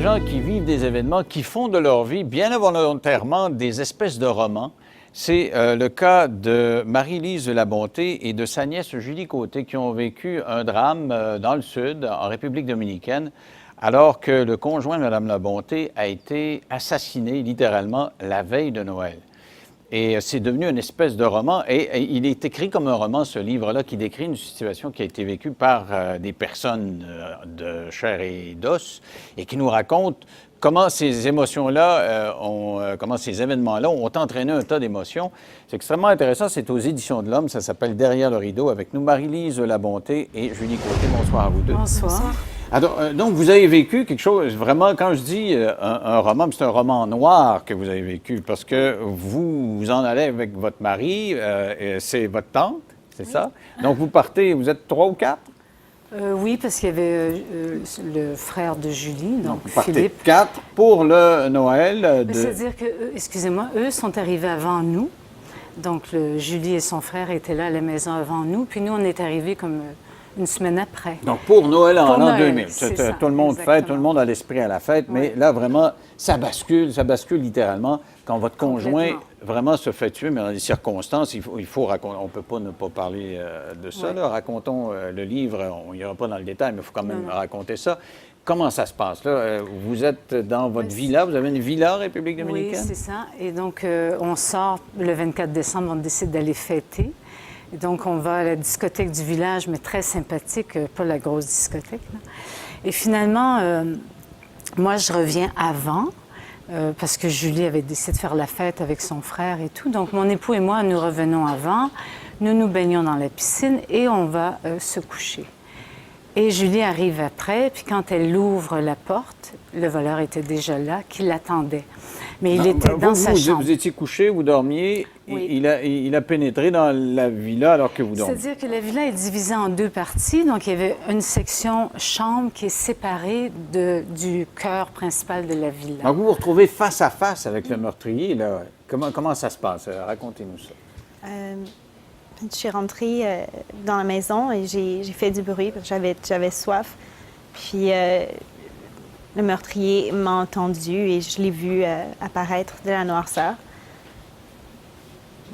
gens qui vivent des événements, qui font de leur vie, bien involontairement, des espèces de romans. C'est le cas de Marie-Lise de la Bonté et de sa nièce Julie Côté qui ont vécu un drame dans le Sud, en République dominicaine, alors que le conjoint de Mme la Bonté a été assassiné littéralement la veille de Noël. Et c'est devenu une espèce de roman. Et il est écrit comme un roman, ce livre-là, qui décrit une situation qui a été vécue par des personnes de chair et d'os et qui nous raconte comment ces émotions-là, comment ces événements-là ont entraîné un tas d'émotions. C'est extrêmement intéressant. C'est aux Éditions de l'Homme. Ça s'appelle Derrière le rideau. Avec nous, Marie-Lise de la Bonté et Julie Côté. Bonsoir à vous deux. Bonsoir. Alors, donc, vous avez vécu quelque chose, vraiment, quand je dis un roman, c'est un roman noir que vous avez vécu, parce que vous en allez avec votre mari, c'est votre tante, c'est ça? Donc, vous partez, vous êtes 3 ou 4? Oui, parce qu'il y avait le frère de Julie, donc vous partez Philippe. 4 pour le Noël. C'est-à-dire que, excusez-moi, eux sont arrivés avant nous. Donc, Julie et son frère étaient là à la maison avant nous, puis nous, on est arrivés comme une semaine après. Donc, pour Noël en l'an 2000. Ça, tout le monde exactement. fête, tout le monde a l'esprit à la fête, mais là, vraiment, ça bascule littéralement quand votre conjoint vraiment se fait tuer, mais dans des circonstances, il faut raconter. On ne peut pas ne pas parler de ça. Là. Racontons le livre, on n'ira pas dans le détail, mais il faut quand même raconter ça. Comment ça se passe, là? Vous êtes dans votre villa, vous avez une villa en République dominicaine? Oui, c'est ça. Et donc, on sort le 24 décembre, on décide d'aller fêter. Et donc, on va à la discothèque du village, mais très sympathique, pas la grosse discothèque, là. Et finalement, moi, je reviens avant, parce que Julie avait décidé de faire la fête avec son frère et tout. Donc, mon époux et moi, nous revenons avant, nous nous baignons dans la piscine et on va se coucher. Et Julie arrive après, puis quand elle ouvre la porte, le voleur était déjà là, qui l'attendait. Mais il était dans sa chambre. Vous étiez couché, vous dormiez, Oui. il a pénétré dans la villa alors que vous dormiez. C'est-à-dire que la villa est divisée en 2 parties. Donc, il y avait une section chambre qui est séparée du cœur principal de la villa. Donc, vous vous retrouvez face à face avec le meurtrier, là. Comment ça se passe? Racontez-nous ça. Je suis rentrée dans la maison et j'ai fait du bruit parce que j'avais soif. Puis le meurtrier m'a entendu et je l'ai vu apparaître de la noirceur.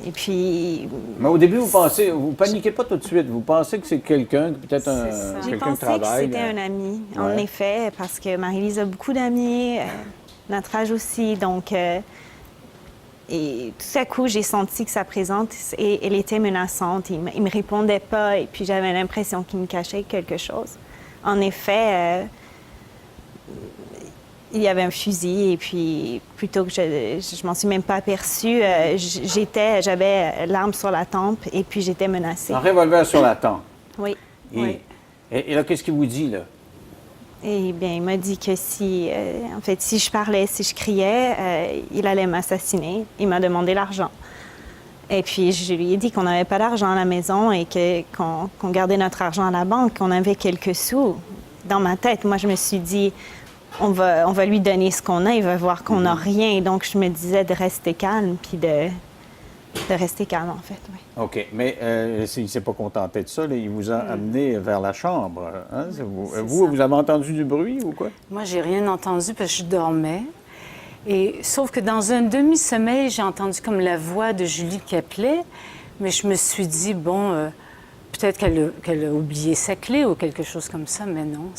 Et puis... Mais au début, vous paniquez pas tout de suite. Vous pensez que c'est quelqu'un, peut-être quelqu'un de travail. J'ai pensé que c'était un ami, en effet, parce que Marie-Lise a beaucoup d'amis, notre âge aussi, donc... Et tout à coup, j'ai senti que sa présence, elle était menaçante. Il ne me répondait pas et puis j'avais l'impression qu'il me cachait quelque chose. En effet, il y avait un fusil et puis plutôt que je m'en suis même pas aperçue, j'avais l'arme sur la tempe et puis j'étais menacée. Un revolver sur la tempe. Oui. Et là, qu'est-ce qu'il vous dit, là? Eh bien, il m'a dit que si je parlais, si je criais, il allait m'assassiner. Il m'a demandé l'argent. Et puis, je lui ai dit qu'on n'avait pas d'argent à la maison et qu'on gardait notre argent à la banque, qu'on avait quelques sous. Dans ma tête, moi, je me suis dit, on va lui donner ce qu'on a, il va voir qu'on n'a rien. Donc, je me disais de rester calme, puis de rester calme, en fait, oui. OK. Mais il ne s'est pas contenté de ça, là. Il vous a amené vers la chambre. Hein? Vous avez entendu du bruit ou quoi? Moi, j'ai rien entendu parce que je dormais. Et, sauf que dans un demi-sommeil, j'ai entendu comme la voix de Julie qui appelait. Mais je me suis dit, bon, peut-être qu'elle a oublié sa clé ou quelque chose comme ça. Mais non,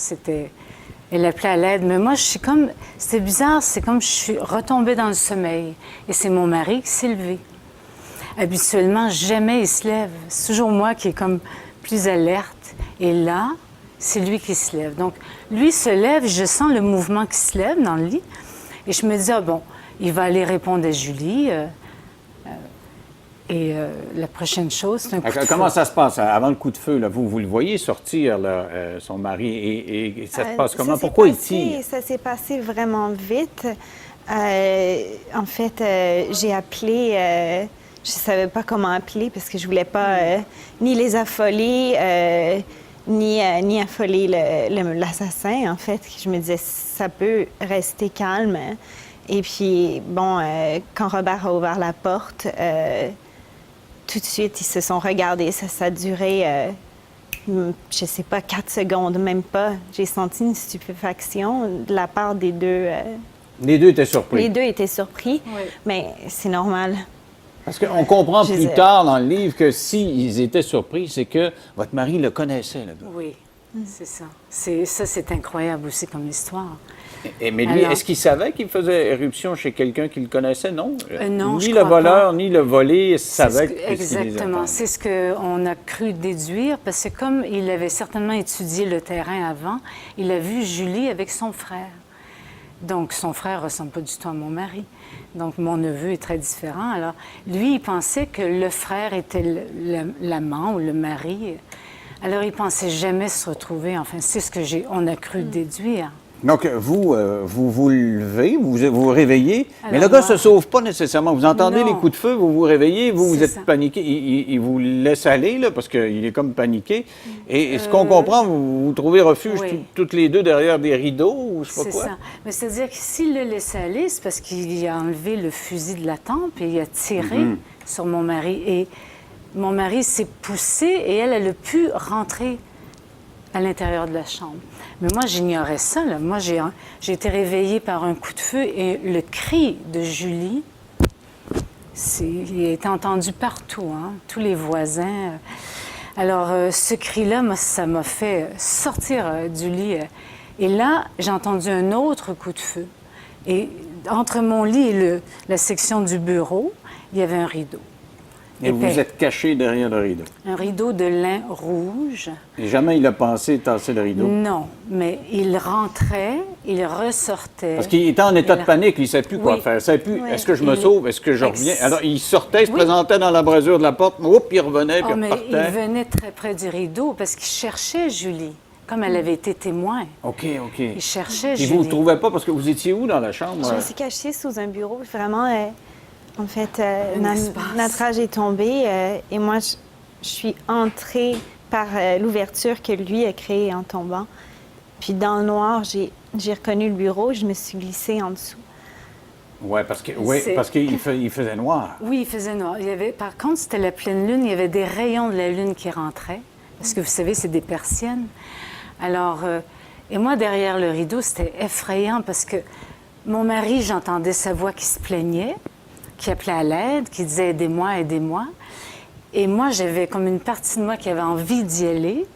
elle appelait à l'aide. Mais moi, c'était bizarre. C'est comme je suis retombée dans le sommeil. Et c'est mon mari qui s'est levé. Habituellement, jamais il se lève. C'est toujours moi qui est comme plus alerte. Et là, c'est lui qui se lève. Donc, lui se lève, je sens le mouvement qui se lève dans le lit. Et je me dis, ah bon, il va aller répondre à Julie. La prochaine chose, c'est un coup de feu. Comment ça se passe avant le coup de feu? Là? Vous le voyez sortir, là, son mari, et ça se passe comment? Pourquoi il tire? Ça s'est passé vraiment vite. En fait, j'ai appelé... je ne savais pas comment appeler parce que je ne voulais pas ni les affoler, ni affoler l'assassin, en fait. Je me disais, ça peut rester calme. Et puis, bon, quand Robert a ouvert la porte, tout de suite, ils se sont regardés. Ça a duré je sais pas, 4 secondes, même pas. J'ai senti une stupéfaction de la part des deux. Les deux étaient surpris. Les deux étaient surpris, Oui. mais c'est normal. Parce qu'on comprend Je plus disais- tard dans le livre que s'ils étaient surpris, c'est que votre mari le connaissait, le gars. Oui, c'est ça. Ça, c'est incroyable aussi comme histoire. Mais lui, Alors- est-ce qu'il savait qu'il faisait éruption chez quelqu'un qu'il connaissait? Non. Non, Ni je le crois voleur, pas. ni le volé C'est savaient ce que- que exactement. C'est ce qu'on a cru déduire, parce que comme il avait certainement étudié le terrain avant, il a vu Julie avec son frère. Donc, son frère ne ressemble pas du tout à mon mari. Donc, mon neveu est très différent. Alors, lui, il pensait que le frère était l'amant ou le mari. Alors, il pensait jamais se retrouver. Enfin, c'est ce que on a cru déduire. Donc, vous vous levez, vous réveillez, mais Alors, le gars ne moi- se sauve pas nécessairement. Vous entendez Non. les coups de feu, vous vous réveillez, vous C'est êtes ça. paniqué. Il vous laisse aller, là, parce qu'il est comme paniqué. Et ce qu'on comprend, vous trouvez refuge oui. toutes les deux derrière des rideaux, ou je sais pas C'est quoi. ça. Mais c'est-à-dire que s'il le laissait aller, c'est parce qu'il a enlevé le fusil de la tempe et il a tiré sur mon mari. Et mon mari s'est poussé et elle a pu rentrer à l'intérieur de la chambre. Mais moi, j'ignorais ça. Là. Moi, j'ai été réveillée par un coup de feu et le cri de Julie, il a été entendu partout, hein, tous les voisins. Alors, ce cri-là, moi, ça m'a fait sortir du lit. Et là, j'ai entendu un autre coup de feu. Et entre mon lit et la section du bureau, il y avait un rideau. Et vous épais. êtes caché derrière le rideau. Un rideau de lin rouge. Et jamais il a pensé tasser le rideau. Non, mais il rentrait, il ressortait. Parce qu'il était en état Et de là- panique, il ne savait plus quoi Oui. faire. Il ne savait plus, Oui. est-ce que je me Il- sauve, est-ce que je Ex- reviens? Alors, il sortait, il se Oui. présentait dans l'embrasure de la porte, hop, il revenait, puis Oh, il mais il repartait. venait très près du rideau parce qu'il cherchait Julie, comme elle avait été témoin. OK, OK. Il cherchait Puis Julie. vous ne le trouvez pas parce que vous étiez où dans la chambre? Je me suis cachée sous un bureau. Vraiment, en fait, Un espace. notre âge est tombé et moi, je suis entrée par l'ouverture que lui a créée en tombant. Puis dans le noir, j'ai reconnu le bureau, je me suis glissée en dessous. Oui, C'est- parce qu'il il faisait noir. Oui, il faisait noir. Par contre, c'était la pleine lune, il y avait des rayons de la lune qui rentraient. Parce que vous savez, c'est des persiennes. Alors, et moi, derrière le rideau, c'était effrayant parce que mon mari, j'entendais sa voix qui se plaignait, qui appelait à l'aide, qui disait aidez-moi, aidez-moi. Et moi, j'avais comme une partie de moi qui avait envie d'y aller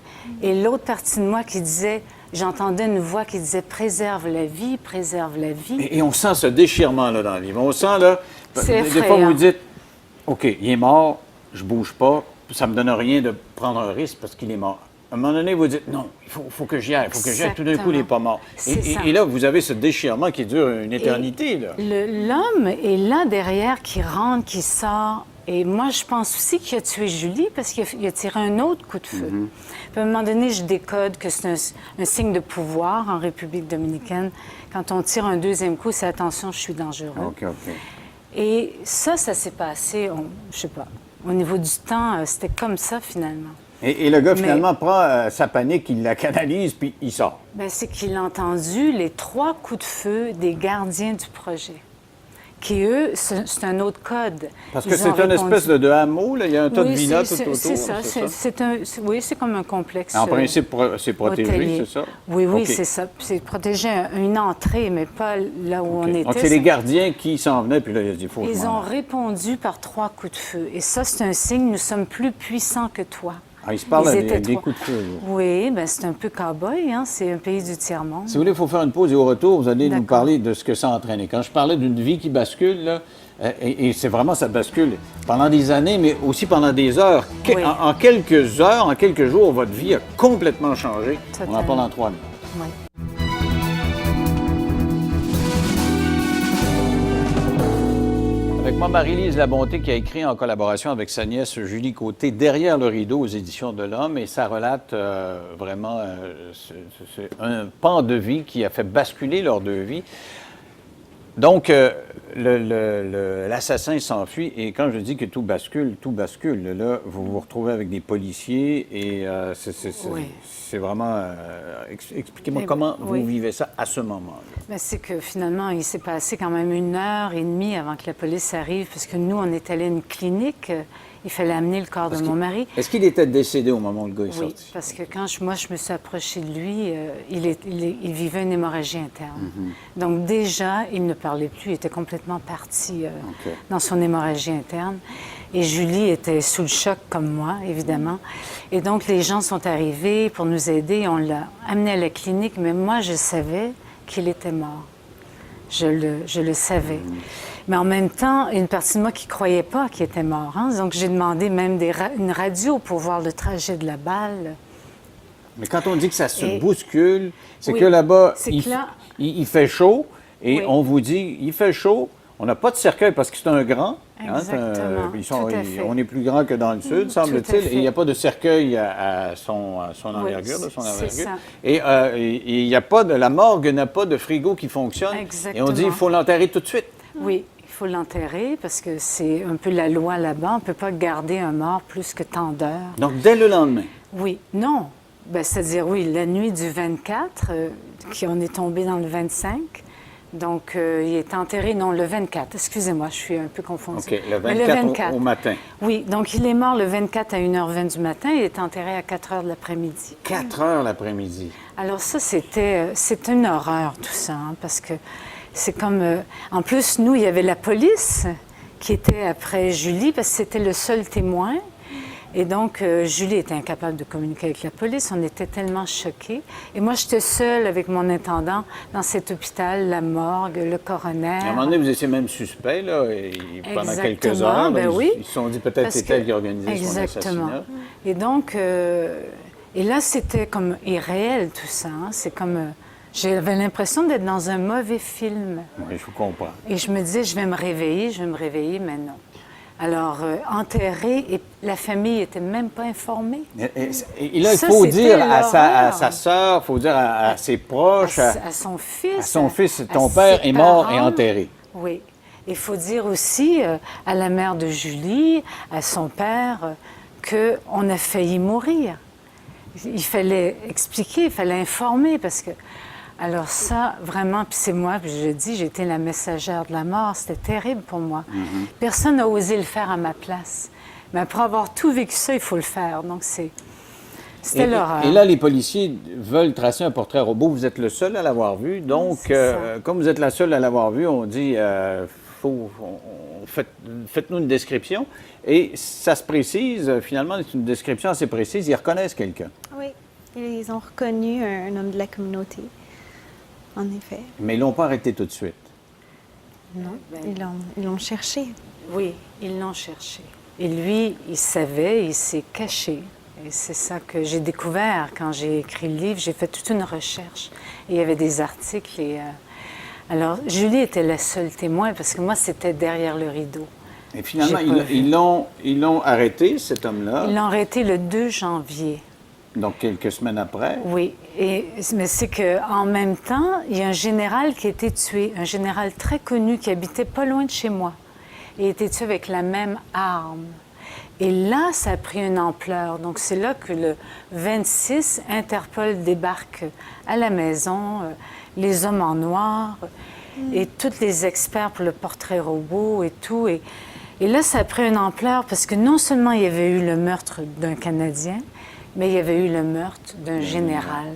et l'autre partie de moi qui disait, j'entendais une voix qui disait préserve la vie, préserve la vie. Et on sent ce déchirement-là dans le livre. On sent, là, C'est des fois, effrayant. vous dites, OK, il est mort, je bouge pas, ça me donne rien de prendre un risque parce qu'il est mort. À un moment donné, vous dites, non, il faut que j'y aille, il faut que j'y aille. Tout d'un coup, il n'est pas mort. C'est ça. Et là, vous avez ce déchirement qui dure une éternité, là. L'homme est là derrière qui rentre, qui sort. Et moi, je pense aussi qu'il a tué Julie parce qu'il a tiré un autre coup de feu. Puis à un moment donné, je décode que c'est un signe de pouvoir en République dominicaine. Quand on tire un deuxième coup, c'est attention, je suis dangereux. OK, OK. Et ça s'est passé, je sais pas, au niveau du temps, c'était comme ça finalement. Et le gars, Mais- finalement, prend sa panique, il la canalise, puis il sort. Bien, c'est qu'il a entendu les 3 coups de feu des gardiens du projet, qui, eux, c'est un autre code. Parce que Ils ont c'est une répondu- espèce de hameau, là. Il y a un tas de Oui, villas tout c'est- autour. C'est ça. Oui, c'est comme un complexe. En principe, c'est protégé, hôtelier. c'est ça? Oui, oui, OK. c'est ça. C'est protéger une entrée, mais pas là où OK. on était. Donc, c'est les gardiens qui s'en venaient, puis là, il a dit, il faut que je Ils m'en ont aille. répondu par 3 coups de feu. Et ça, c'est un signe, nous sommes plus puissants que toi. Ah, ils se parlent Ils étaient des 3. coups de feu, là. Oui, bien, c'est un peu cow-boy, hein? C'est un pays du tiers-monde. Si vous voulez, il faut faire une pause et au retour, vous allez nous D'accord. parler de ce que ça a entraîné. Quand je parlais d'une vie qui bascule, là, et c'est vraiment, ça bascule pendant des années, mais aussi pendant des heures. Oui. En quelques heures, en quelques jours, votre vie a complètement changé. On en Totalement. parle en 3 minutes. Oui. Avec moi, Marie-Lise Labonté, qui a écrit en collaboration avec sa nièce Julie Côté, Derrière le rideau aux éditions de l'Homme, et ça relate vraiment c'est un pan de vie qui a fait basculer leurs deux vies. Donc, l'assassin s'enfuit, et quand je dis que tout bascule, là, vous vous retrouvez avec des policiers, et Oui. c'est vraiment... expliquez-moi Eh, comment oui. vous vivez ça à ce moment-là. Ben, c'est que finalement, il s'est passé quand même 1h30 avant que la police arrive, parce que nous, on est allé à une clinique il fallait amener le corps de mon mari. Est-ce qu'il était décédé au moment où le gars est Oui, sorti? parce que quand moi, je me suis approchée de lui, il vivait une hémorragie interne. Donc déjà, il ne parlait plus, il était complètement parti dans son hémorragie interne. Et Julie était sous le choc comme moi, évidemment. Et donc, les gens sont arrivés pour nous aider. On l'a amené à la clinique, mais moi, je savais qu'il était mort. Je le savais. Mais en même temps, une partie de moi qui ne croyait pas qu'il était mort. Hein? Donc, j'ai demandé même une radio pour voir le trajet de la balle. Mais quand on dit que ça se bouscule, c'est Oui, que là-bas, c'est que là- il fait chaud et Oui. on vous dit, il fait chaud, on n'a pas de cercueil parce que c'est un grand. Exactement, tout à fait. On est plus grand que dans le sud, semble-t-il, à fait. et il n'y a pas de cercueil à son envergure, de son c'est envergure. ça. Et il n'y a pas de, la morgue n'a pas de frigo qui fonctionne. Exactement. Et on dit, il faut l'enterrer tout de suite. Oui, il faut l'enterrer parce que c'est un peu la loi là-bas. On ne peut pas garder un mort plus que tant d'heures. Donc, dès le lendemain. Oui, non. Ben, c'est-à-dire, oui, la nuit du 24, on est tombé dans le 25. Donc, il est enterré, non, le 24. Excusez-moi, je suis un peu confondue. OK, le Mais 24, au matin. Oui, donc il est mort le 24 à 1h20 du matin. Il est enterré à 4h de l'après-midi. 4 heures l'après-midi. Alors ça, c'est une horreur, tout ça, hein, parce que c'est comme... en plus, nous, il y avait la police qui était après Julie, parce que c'était le seul témoin. Et donc, Julie était incapable de communiquer avec la police. On était tellement choqués. Et moi, j'étais seule avec mon intendant dans cet hôpital, la morgue, le coroner. À un moment donné, vous étiez même suspect, là, et pendant quelques Exactement, heures. ben Là, oui. Ils se sont dit peut-être Parce c'est elle que- qui a organisé son Exactement. assassinat. Et donc, et là, c'était comme irréel, tout ça. Hein. C'est comme... j'avais l'impression d'être dans un mauvais film. Oui, je vous comprends. Et je me disais, je vais me réveiller, mais non. Alors, enterré, et la famille n'était même pas informée. Et là, il Ça, faut c'était dire à l'horreur. sa sœur, il faut dire à ses proches, À son fils. à son fils, à ton ses père est mort et parents. enterré. Oui. Il faut dire aussi à la mère de Julie, à son père, qu'on a failli mourir. Il fallait expliquer, il fallait informer, parce que... Alors ça, vraiment, puis c'est moi, puis je dis, j'étais la messagère de la mort, c'était terrible pour moi. Personne n'a osé le faire à ma place. Mais après avoir tout vécu ça, il faut le faire. Donc c'était l'horreur. Et là, les policiers veulent tracer un portrait robot. Vous êtes le seul à l'avoir vu. Donc, C'est ça. comme vous êtes la seule à l'avoir vu, on dit, faites-nous une description. Et ça se précise, finalement, c'est une description assez précise. Ils reconnaissent quelqu'un. Oui, ils ont reconnu un homme de la communauté, en effet. Mais ils ne l'ont pas arrêté tout de suite. Non, ils l'ont cherché. Oui, ils l'ont cherché. Et lui, il savait, il s'est caché. Et c'est ça que j'ai découvert quand j'ai écrit le livre. J'ai fait toute une recherche. Et il y avait des articles. Alors, Julie était la seule témoin parce que moi, c'était derrière le rideau. Et finalement, J'ai pas vu. ils l'ont arrêté, cet homme-là, Ils l'ont arrêté le 2 janvier. donc quelques semaines après. Oui, mais c'est qu'en même temps, il y a un général qui a été tué, un général très connu qui habitait pas loin de chez moi. Il a été tué avec la même arme. Et là, ça a pris une ampleur. Donc, c'est là que le 26, Interpol débarque à la maison, les hommes en noir et tous les experts pour le portrait robot et tout. Et là, ça a pris une ampleur parce que non seulement il y avait eu le meurtre d'un Canadien, mais il y avait eu le meurtre d'un général,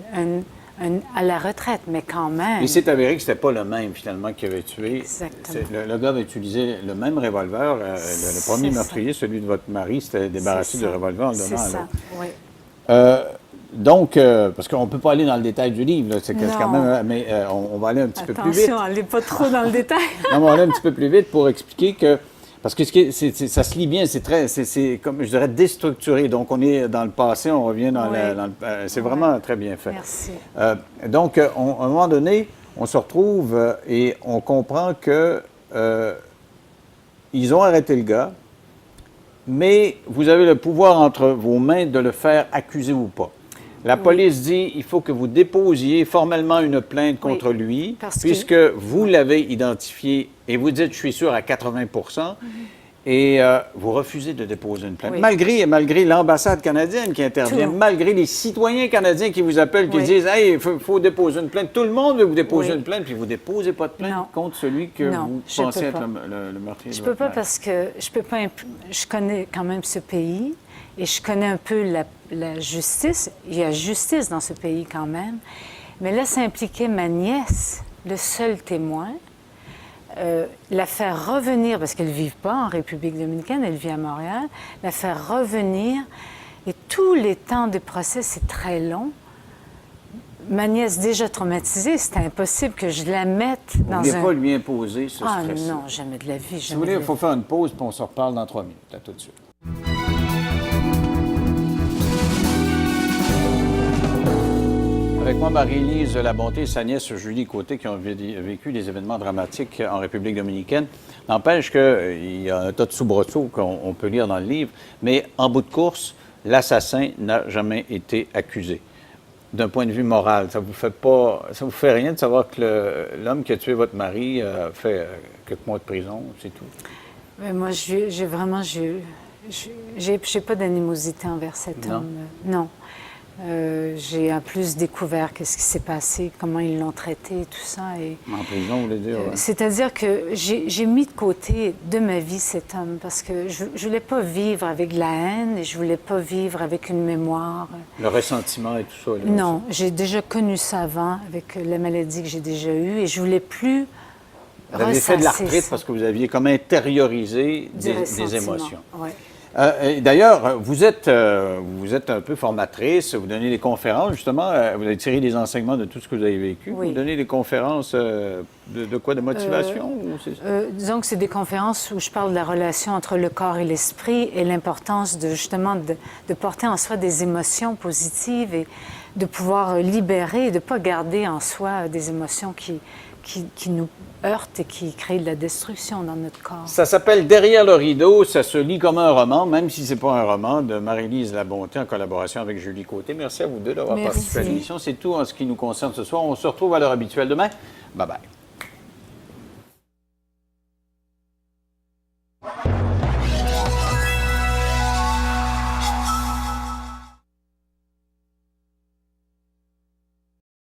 à la retraite, mais quand même. Il s'est avéré que ce n'était pas le même, finalement, qui avait tué. Exactement. Le gars avait utilisé le même revolver. Le premier C'est meurtrier, celui de votre mari, s'était débarrassé C'est du ça. revolver en le C'est donnant à ça, l'autre. oui. Donc, parce qu'on ne peut pas aller dans le détail du livre, là, c'est quand Non. même, mais on va aller un petit peu plus vite. Attention, allez pas trop dans le détail. Non, mais on va aller un petit peu plus vite pour expliquer que, parce que ça se lit bien, c'est comme je dirais déstructuré. Donc, on est dans le passé, on revient dans Oui. c'est vraiment très bien fait. Merci. Donc, à un moment donné, on se retrouve et on comprend que ils ont arrêté le gars, mais vous avez le pouvoir entre vos mains de le faire accuser ou pas. La police dit il faut que vous déposiez formellement une plainte contre lui, parce que- puisque vous l'avez identifié et vous dites je suis sûr à 80 Mhm. Et vous refusez de déposer une plainte, Oui. malgré l'ambassade canadienne qui intervient, Tout. malgré les citoyens canadiens qui vous appellent, qui Oui. disent « Hey, il faut déposer une plainte. » Tout le monde veut vous déposer Oui. une plainte, puis vous ne déposez pas de plainte Non. contre celui que Non, vous je pensez peux être pas. le meurtrier Je de peux votre pas mère. parce que je peux pas. Je connais quand même ce pays et je connais un peu la justice. Il y a justice dans ce pays quand même. Mais là, ça impliquait ma nièce, le seul témoin. La faire revenir, parce qu'elle ne vit pas en République dominicaine, elle vit à Montréal, la faire revenir. Et tous les temps de procès, c'est très long. Ma nièce déjà traumatisée, c'était impossible que je la mette Vous dans ne voulez un... pas lui imposer ce Ah stress. non, jamais de la vie. Si vous voulez, il faut faire une pause, puis on se reparle dans 3 minutes. À tout de suite. Avec moi, Marie-Lise Labonté et sa nièce Julie Côté qui ont vécu des événements dramatiques en République dominicaine. N'empêche qu'il y a un tas de soubresauts qu'on peut lire dans le livre, mais en bout de course, l'assassin n'a jamais été accusé. D'un point de vue moral, ça vous fait rien de savoir que l'homme qui a tué votre mari a fait quelques mois de prison, c'est tout? Mais moi, j'ai vraiment... J'ai pas d'animosité envers cet Non. homme. Non. J'ai en plus découvert qu'est-ce qui s'est passé, comment ils l'ont traité, tout ça. Et, En prison, vous voulez dire? Ouais. c'est-à-dire que j'ai mis de côté de ma vie cet homme parce que je voulais pas vivre avec de la haine et je voulais pas vivre avec une mémoire. Le ressentiment et tout ça. Là, Non, j'ai déjà connu ça avant avec la maladie que j'ai déjà eue et je voulais plus vous avez fait de ressasser l'arthrite ça. parce que vous aviez comme intériorisé Du des ressentiment, émotions. ouais. D'ailleurs, vous êtes un peu formatrice, vous donnez des conférences, justement, vous avez tiré des enseignements de tout ce que vous avez vécu. Oui. Vous donnez des conférences de quoi, de motivation? Ou c'est... Disons que c'est des conférences où je parle de la relation entre le corps et l'esprit et l'importance de justement de porter en soi des émotions positives et de pouvoir libérer et de ne pas garder en soi des émotions qui nous heurtent et qui créent de la destruction dans notre corps. Ça s'appelle Derrière le rideau, ça se lit comme un roman, même si ce n'est pas un roman, de Marie-Lise Labonté en collaboration avec Julie Côté. Merci à vous deux d'avoir Merci. participé à l'émission. C'est tout en ce qui nous concerne ce soir. On se retrouve à l'heure habituelle demain. Bye-bye.